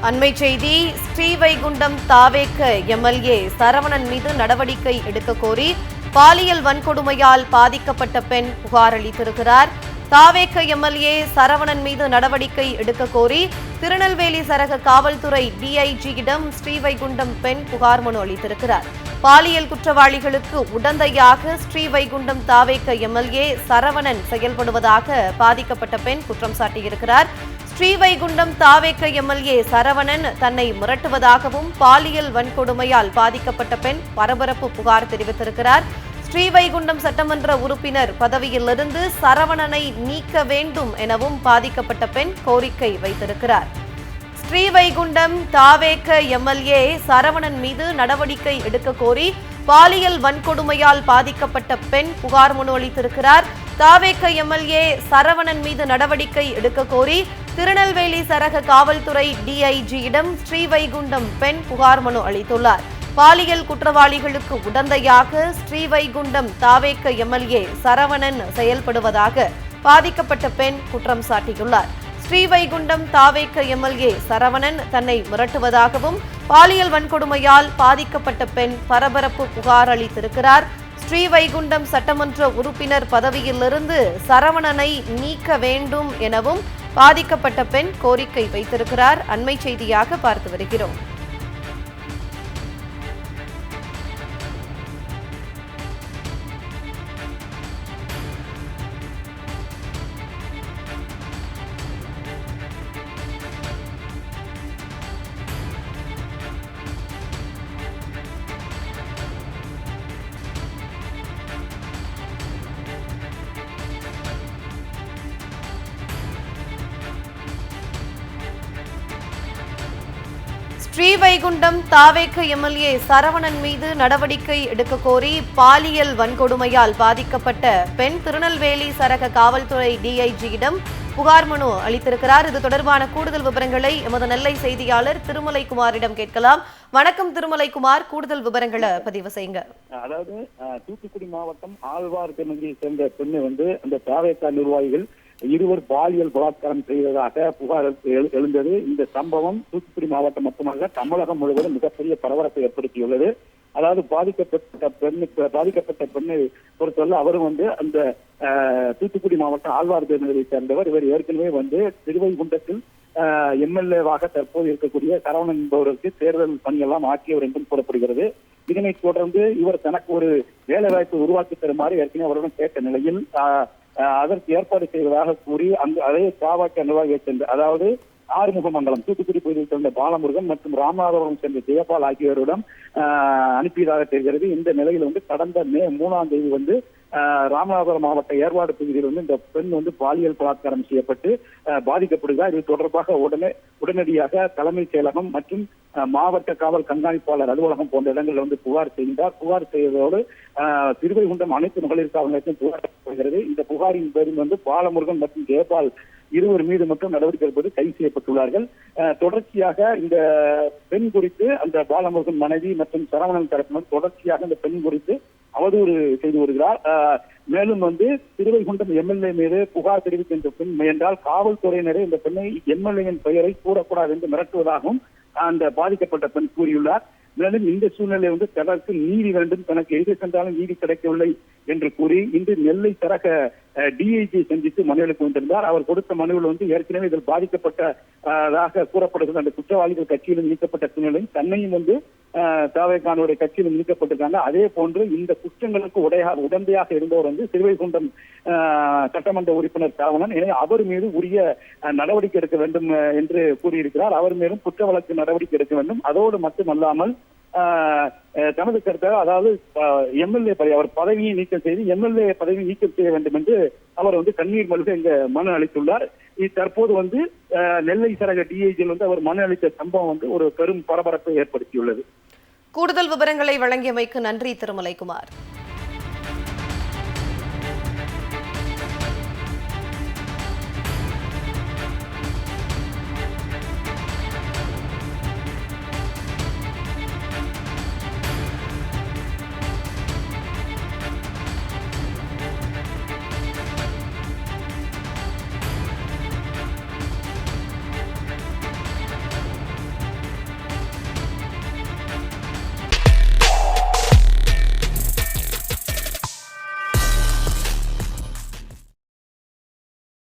அண்மை செய்தி. ஸ்ரீவைகுண்டம் தாவேக எம்எல்ஏ சரவணன் மீது நடவடிக்கை எடுக்க கோரி பாலியல் வன்கொடுமையால் பாதிக்கப்பட்ட பெண் புகார் அளித்திருக்கிறார். தாவேக எம்எல்ஏ சரவணன் மீது நடவடிக்கை எடுக்க கோரி திருநெல்வேலி சரக காவல்துறை டிஐஜியிடம் ஸ்ரீவைகுண்டம் பெண் புகார் மனு அளித்திருக்கிறார். பாலியல் குற்றவாளிகளுக்கு உடந்தையாக ஸ்ரீவைகுண்டம் தாவேக எம்எல்ஏ சரவணன் செயல்படுவதாக பாதிக்கப்பட்ட பெண் குற்றம் சாட்டியிருக்கிறார். ஸ்ரீவைகுண்டம் தாவேக எம்எல்ஏ சரவணன் தன்னை மிரட்டுவதாகவும் பாலியல் வன்கொடுமையால் பாதிக்கப்பட்ட பெண் பரபரப்பு புகார் தெரிவித்திருக்கிறார். ஸ்ரீவைகுண்டம் சட்டமன்ற உறுப்பினர் பதவியிலிருந்து சரவணனை நீக்க வேண்டும் எனவும் பாதிக்கப்பட்ட பெண் கோரிக்கை வைத்திருக்கிறார். ஸ்ரீவைகுண்டம் தாவேக எம்எல்ஏ சரவணன் மீது நடவடிக்கை எடுக்க கோரி பாலியல் வன்கொடுமையால் பாதிக்கப்பட்ட பெண் புகார் மனு அளித்திருக்கிறார். தாவேக எம்எல்ஏ சரவணன் மீது நடவடிக்கை எடுக்க கோரி திருநெல்வேலி சரக காவல்துறை டிஐஜியிடம் ஸ்ரீவைகுண்டம் பெண் புகார் மனு அளித்துள்ளார். பாலியல் குற்றவாளிகளுக்கு உடந்தையாக ஸ்ரீவைகுண்டம் தாவேக எம்எல்ஏ சரவணன் செயல்படுவதாக பாதிக்கப்பட்ட பெண் குற்றம் சாட்டியுள்ளார். ஸ்ரீவைகுண்டம் தாவேக எம்எல்ஏ சரவணன் தன்னை மிரட்டுவதாகவும் பாலியல் வன்கொடுமையால் பாதிக்கப்பட்ட பெண் பரபரப்பு புகார் அளித்திருக்கிறார். ஸ்ரீவைகுண்டம் சட்டமன்ற உறுப்பினர் பதவியிலிருந்து சரவணனை நீக்க வேண்டும் எனவும் பாதிக்கப்பட்ட பெண் கோரிக்கை வைத்திருக்கிறார். அண்மை செய்தியாக பார்த்து வருகிறோம். ஸ்ரீவைகுண்டம் தாவேக எம்எல்ஏ சரவணன் மீது நடவடிக்கை எடுக்க கோரி பாலியல் வன்கொடுமையால் பாதிக்கப்பட்ட பெண் திருநெல்வேலி சரக காவல்துறை டிஐஜியிடம் புகார் மனு அளித்திருக்கிறார். இது தொடர்பான கூடுதல் விவரங்களை எமது நெல்லை செய்தியாளர் திருமலைக்குமாரிடம் கேட்கலாம். வணக்கம் திருமலைக்குமார், கூடுதல் விவரங்களை பதிவு செய்யுங்க. அதாவது தூத்துக்குடி மாவட்டம் ஆழ்வார்பேட்டையை சேர்ந்த பெண்ணை அந்த தாவேக நிர்வாகிகள் இருவர் பாலியல் பலாத்காரம் செய்ததாக புகார் எழுந்தது. இந்த சம்பவம் தூத்துக்குடி மாவட்டம் மட்டுமல்ல தமிழகம் முழுவதும் மிகப்பெரிய பரபரப்பை ஏற்படுத்தியுள்ளது. அதாவது பாதிக்கப்பட்ட பெண்ணை பொறுத்தவரை அவரும் அந்த தூத்துக்குடி மாவட்டம் ஆழ்வார்பேட்டையை சேர்ந்தவர். இவர் ஏற்கனவே திருவைகுண்டத்தில் எம்எல்ஏவாக தற்போது இருக்கக்கூடிய சரவணன் என்பவருக்கு தேர்தல் பணியெல்லாம் ஆக்கியவர் என்றும் கூறப்படுகிறது. இதனைத் தொடர்ந்து இவர் தனக்கு ஒரு வேலை வாய்ப்பு உருவாக்கி தருமாறு ஏற்கனவே அவருடன் கேட்ட நிலையில் அதற்கு ஏற்பாடு செய்வதாக கூறி அதே தாவேக நிர்வாகியை சேர்ந்த அதாவது ஆறுமுகமங்கலம் தூத்துக்குடி பகுதியில் சேர்ந்த பாலமுருகன் மற்றும் ராமநாதபுரம் சேர்ந்த ஜெயபால் ஆகியோரிடம் அனுப்பியதாக தெரிகிறது. இந்த நிலையில் கடந்த மே 3ஆம் தேதி ராமநாதபுரம் மாவட்ட ஏற்பாடு பகுதியில் இந்த பெண் பாலியல் பலாத்காரம் செய்யப்பட்டு பாதிக்கப்படுகிறார். இது தொடர்பாக உடனடியாக தலைமைச் செயலகம் மற்றும் மாவட்ட காவல் கண்காணிப்பாளர் அலுவலகம் போன்ற இடங்களில் புகார் செய்தார். புகார் செய்ததோடு திருவைகுண்டம் அனைத்து மகளிர் காவல் நிலையத்தையும் புகார் செய்கிறது. இந்த புகாரின் பேரில் பாலமுருகன் மற்றும் ஜெயபால் இருவர் மீது மட்டும் நடவடிக்கை எடுப்பது கைது செய்யப்பட்டுள்ளார்கள். தொடர்ச்சியாக இந்த பெண் குறித்து அந்த பாலமுருகன் மனைவி மற்றும் சரவணன் தரப்பினர் தொடர்ச்சியாக இந்த பெண் குறித்து அவதூறு செய்து வருகிறார். மேலும் திருவைகுண்டம் எம்எல்ஏ மீது புகார் தெரிவிக்கின்ற பெண் முயன்றால் காவல்துறையினரே இந்த பெண்ணை எம்எல்ஏவின் பெயரை கூறக்கூடாது என்று மிரட்டுவதாகவும் அந்த பாதிக்கப்பட்ட பெண் கூறியுள்ளார். மேலும் இந்த சூழ்நிலை தனக்கு நீதி வேண்டும், தனக்கு எது சென்றாலும் நீதி கிடைக்கவில்லை என்று கூறி இன்று நெல்லை சரக டிஐஜி சந்தித்து மனு அளித்து வந்திருந்தார். அவர் கொடுத்த மனுவில் ஏற்கனவே இதில் பாதிக்கப்பட்டதாக கூறப்படுகிற அந்த குற்றவாளிகள் கட்சியிலும் நீக்கப்பட்ட சூழ்நிலையும் தன்னையும் தாவேகானுடைய கட்சியிலும் நீக்கப்பட்டிருக்காங்க. அதே போன்று இந்த குற்றங்களுக்கு உடந்தையாக இருந்தவர் திருவைகுண்டம் சட்டமன்ற உறுப்பினர் சரவணன். எனவே அவர் மீது உரிய நடவடிக்கை எடுக்க வேண்டும் என்று கூறியிருக்கிறார். அவர் மீதும் குற்ற வழக்கு நடவடிக்கை எடுக்க வேண்டும். அதோடு மட்டுமல்லாமல் தனது கருத்தாக அதாவது எம்எல்ஏ அவர் பதவியை நீக்கம் செய்து எம்எல்ஏ பதவியை நீக்கம் செய்ய வேண்டும் என்று அவர் கண்ணீர் மல்க இங்க மனு அளித்துள்ளார். தற்போது நெல்லை சரக டிஐஜியில் அவர் மனு அளித்த சம்பவம் ஒரு பெரும் பரபரப்பை ஏற்படுத்தியுள்ளது. கூடுதல் விவரங்களை வழங்கியமைக்கு நன்றி திருமலைக்குமார்.